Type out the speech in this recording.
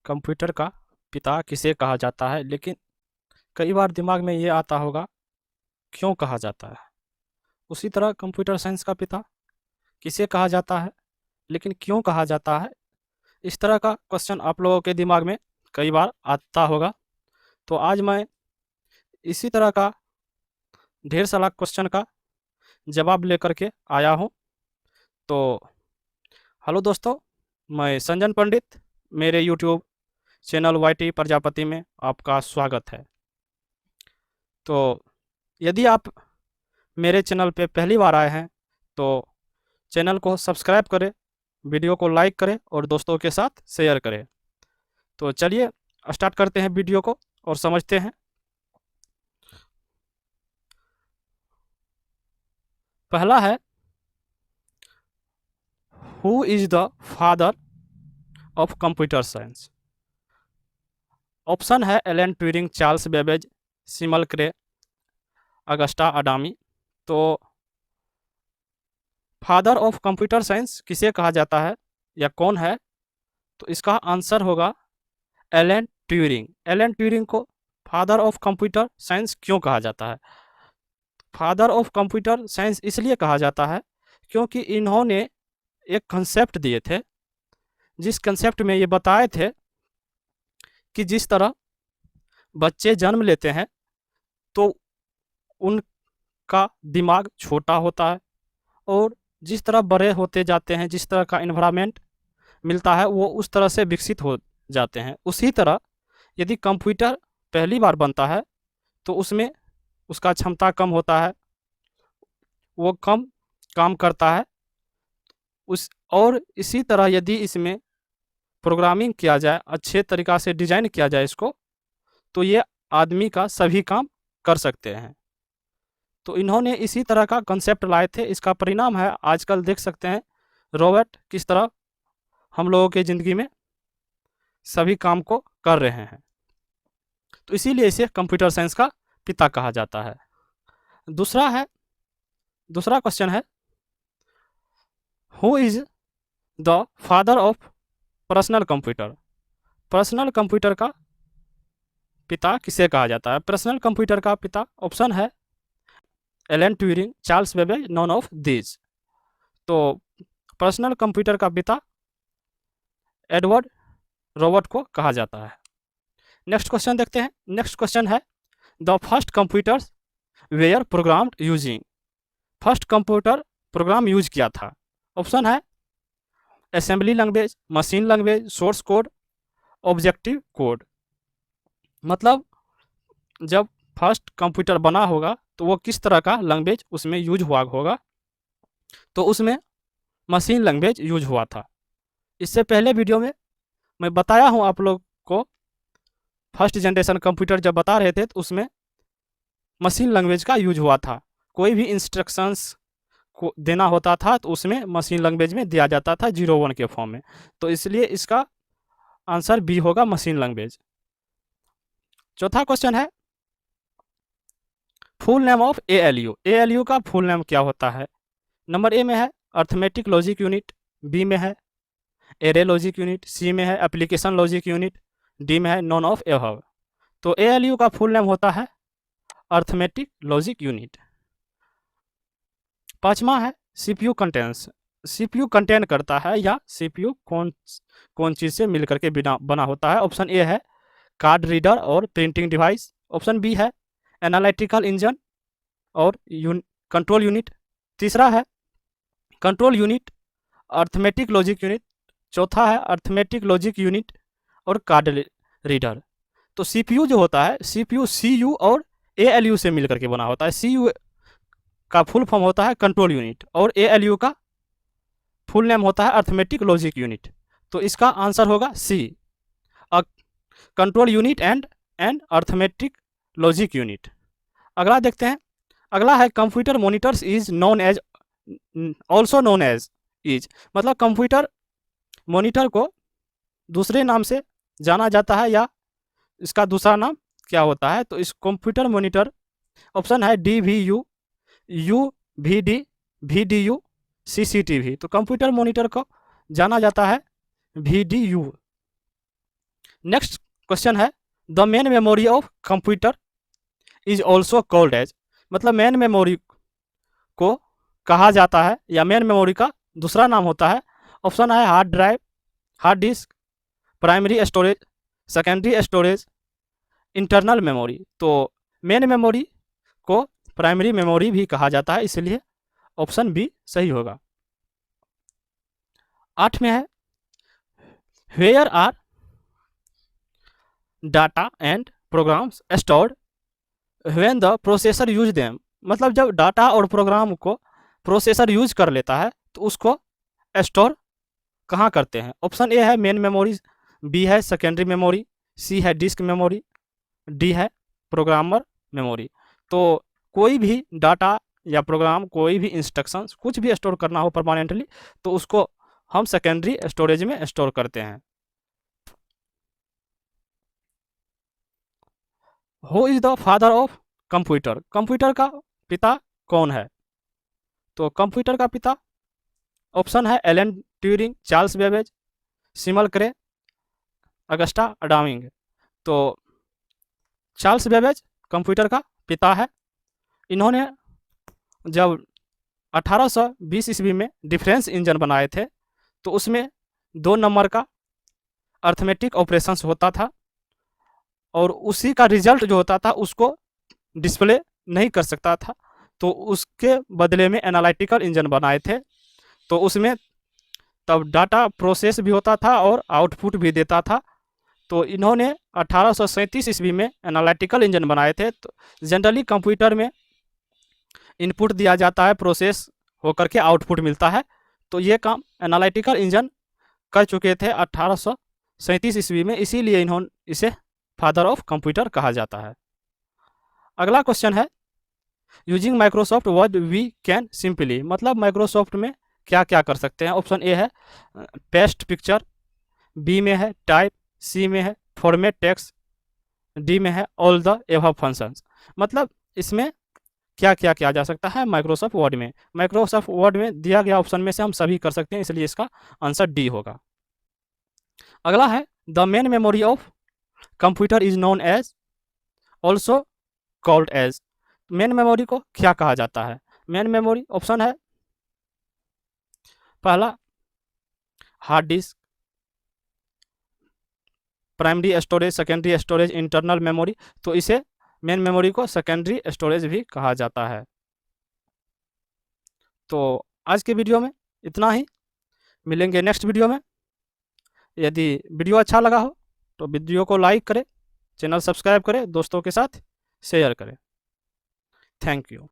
Computer का पिता किसे कहा जाता है, लेकिन कई बार दिमाग में ये आता होगा क्यों कहा जाता है। उसी तरह कंप्यूटर साइंस का पिता किसे कहा जाता है, लेकिन क्यों कहा जाता है। इस तरह का क्वेश्चन आप लोगों के दिमाग में कई बार आता होगा। तो आज मैं इसी तरह का ढेर सारा क्वेश्चन का जवाब लेकर के आया हूँ। तो हेलो दोस्तों, मैं संजन पंडित, मेरे यूट्यूब चैनल वाईटी प्रजापति में आपका स्वागत है। तो यदि आप मेरे चैनल पे पहली बार आए हैं तो चैनल को सब्सक्राइब करें, वीडियो को लाइक करें और दोस्तों के साथ शेयर करें। तो चलिए स्टार्ट करते हैं वीडियो को और समझते हैं। पहला है, who is the father of computer science. Option है एलन ट्यूरिंग, चार्ल्स बेबेज, सिमल क्रे, अगस्टा अडामी। तो फादर ऑफ कंप्यूटर साइंस किसे कहा जाता है या कौन है, तो इसका आंसर होगा एलन ट्यूरिंग। एलन ट्यूरिंग को फादर ऑफ कंप्यूटर साइंस क्यों कहा जाता है? फादर ऑफ कंप्यूटर साइंस इसलिए कहा जाता है क्योंकि इन्होंने एक कंसेप्ट दिए थे, जिस कंसेप्ट में ये बताए थे कि जिस तरह बच्चे जन्म लेते हैं तो उनका दिमाग छोटा होता है और जिस तरह बड़े होते जाते हैं, जिस तरह का इन्वायरमेंट मिलता है वो उस तरह से विकसित हो जाते हैं। उसी तरह यदि कंप्यूटर पहली बार बनता है तो उसमें उसका क्षमता कम होता है, वो कम काम करता है और इसी तरह यदि इसमें प्रोग्रामिंग किया जाए, अच्छे तरीक़ा से डिजाइन किया जाए इसको, तो ये आदमी का सभी काम कर सकते हैं। तो इन्होंने इसी तरह का कंसेप्ट लाए थे। इसका परिणाम है आजकल देख सकते हैं रोबोट किस तरह हम लोगों की ज़िंदगी में सभी काम को कर रहे हैं। तो इसीलिए इसे कंप्यूटर साइंस का पिता कहा जाता है। दूसरा क्वेश्चन है, who is the father of personal computer. Personal computer का पिता किसे कहा जाता है? पर्सनल कंप्यूटर का पिता ऑप्शन है Alan Turing, Charles Babbage, none of these. तो पर्सनल कंप्यूटर का पिता एडवर्ड रॉबर्ट को कहा जाता है। नेक्स्ट क्वेश्चन देखते हैं। नेक्स्ट क्वेश्चन है, the first computers were programmed using. First computer program use किया था। ऑप्शन है assembly language, machine language, source code, objective code. मतलब जब फर्स्ट कंप्यूटर बना होगा तो वो किस तरह का लैंग्वेज उसमें यूज हुआ होगा, तो उसमें मशीन लैंग्वेज यूज हुआ था। इससे पहले वीडियो में मैं बताया हूँ आप लोग को, फर्स्ट जनरेशन कंप्यूटर जब बता रहे थे तो उसमें मशीन लैंग्वेज का यूज हुआ था। कोई भी इंस्ट्रक्शंस को देना होता था तो उसमें मशीन लैंग्वेज में दिया जाता था 01 के फॉर्म में। तो इसलिए इसका आंसर बी होगा, मशीन लैंग्वेज। चौथा क्वेश्चन है, full name of ALU। ALU का फुल नेम क्या होता है? नंबर ए में है अर्थमेटिक लॉजिक यूनिट, बी में है एरे लॉजिक यूनिट, सी में है एप्लीकेशन लॉजिक यूनिट, डी में है नॉन ऑफ एबव। तो ALU का फुल नेम होता है अर्थमेटिक लॉजिक यूनिट। पांचवा है CPU कंटेंस। CPU कंटेन करता है या CPU कौन चीज़ से मिलकर के बना होता है? ऑप्शन ए है कार्ड रीडर और प्रिंटिंग डिवाइस, ऑप्शन बी है एनालिटिकल इंजन और कंट्रोल यूनिट, तीसरा है control unit, arithmetic logic unit, चौथा है अर्थमेटिक लॉजिक यूनिट और कार्ड रीडर। तो CPU जो होता है, CPU CU और ALU से मिलकर के बना होता है। CU का फुल फॉर्म होता है कंट्रोल यूनिट और ALU का फुल नेम होता है अर्थमेटिक लॉजिक यूनिट। तो इसका आंसर होगा C, control unit and arithmetic logic unit. अगला देखते हैं। अगला है computer monitors is known as, also known as is. मतलब कंप्यूटर मॉनिटर को दूसरे नाम से जाना जाता है या इसका दूसरा नाम क्या होता है? तो इस कंप्यूटर मॉनिटर ऑप्शन है DVU, UVD, VDU, CCTV। तो कंप्यूटर मॉनिटर को जाना जाता है VDU। नेक्स्ट क्वेश्चन है the main memory of computer is also called as, मतलब मेन मेमोरी को कहा जाता है या मेन मेमोरी का दूसरा नाम होता है। ऑप्शन है hard drive, hard disk, primary storage, secondary storage, internal memory. तो मेन मेमोरी को प्राइमरी मेमोरी भी कहा जाता है, इसलिए ऑप्शन बी सही होगा। 8 में है where are data and programs stored when the processor use them, मतलब जब डाटा और प्रोग्राम को प्रोसेसर यूज कर लेता है तो उसको स्टोर कहाँ करते हैं। ऑप्शन ए है मेन मेमोरी, बी है सेकेंडरी मेमोरी, सी है डिस्क मेमोरी, डी है प्रोग्रामर मेमोरी। तो कोई भी डाटा या प्रोग्राम, कोई भी इंस्ट्रक्शन, कुछ भी स्टोर करना हो परमानेंटली तो उसको हम सेकेंडरी स्टोरेज में स्टोर करते हैं। Who is the father of computer, computer का पिता कौन है। तो कंप्यूटर का पिता ऑप्शन है एलन ट्यूरिंग, चार्ल्स बेबेज, सिमल क्रे, अगस्टा अडामिंग। तो चार्ल्स बेबेज कंप्यूटर का पिता है। इन्होंने जब 1820 ईस्वी में डिफरेंस इंजन बनाए थे तो उसमें 2 नंबर का अर्थमेटिक ऑपरेशंस होता था और उसी का रिजल्ट जो होता था उसको डिस्प्ले नहीं कर सकता था, तो उसके बदले में एनालिटिकल इंजन बनाए थे। तो उसमें तब डाटा प्रोसेस भी होता था और आउटपुट भी देता था। तो इन्होंने 1837 ईस्वी में एनालिटिकल इंजन बनाए थे। तो जनरली कंप्यूटर में इनपुट दिया जाता है, प्रोसेस होकर के आउटपुट मिलता है। तो ये काम एनालिटिकल इंजन कर चुके थे 1837 ईस्वी में, इसीलिए इन्होंने इसे फादर ऑफ कंप्यूटर कहा जाता है। अगला क्वेश्चन है using Microsoft Word we can simply, मतलब माइक्रोसॉफ्ट में क्या क्या कर सकते हैं। ऑप्शन ए है पेस्ट पिक्चर, बी में है टाइप, सी में है फॉर्मेट टेक्स्ट, डी में है ऑल द एबव फंक्शंस। मतलब इसमें क्या क्या किया जा सकता है माइक्रोसॉफ्ट वर्ड में। माइक्रोसॉफ्ट वर्ड में दिया गया ऑप्शन में से हम सभी कर सकते हैं, इसलिए इसका आंसर डी होगा। अगला है the main memory of computer is known as also called as, main memory को क्या कहा जाता है। मेन मेमोरी ऑप्शन है पहला hard disk, primary storage, secondary storage, internal memory. तो इसे मेन मेमोरी को सेकेंडरी स्टोरेज भी कहा जाता है। तो आज के वीडियो में इतना ही, मिलेंगे नेक्स्ट वीडियो में। यदि वीडियो अच्छा लगा हो तो वीडियो को लाइक करें, चैनल सब्सक्राइब करें, दोस्तों के साथ शेयर करें। Thank you.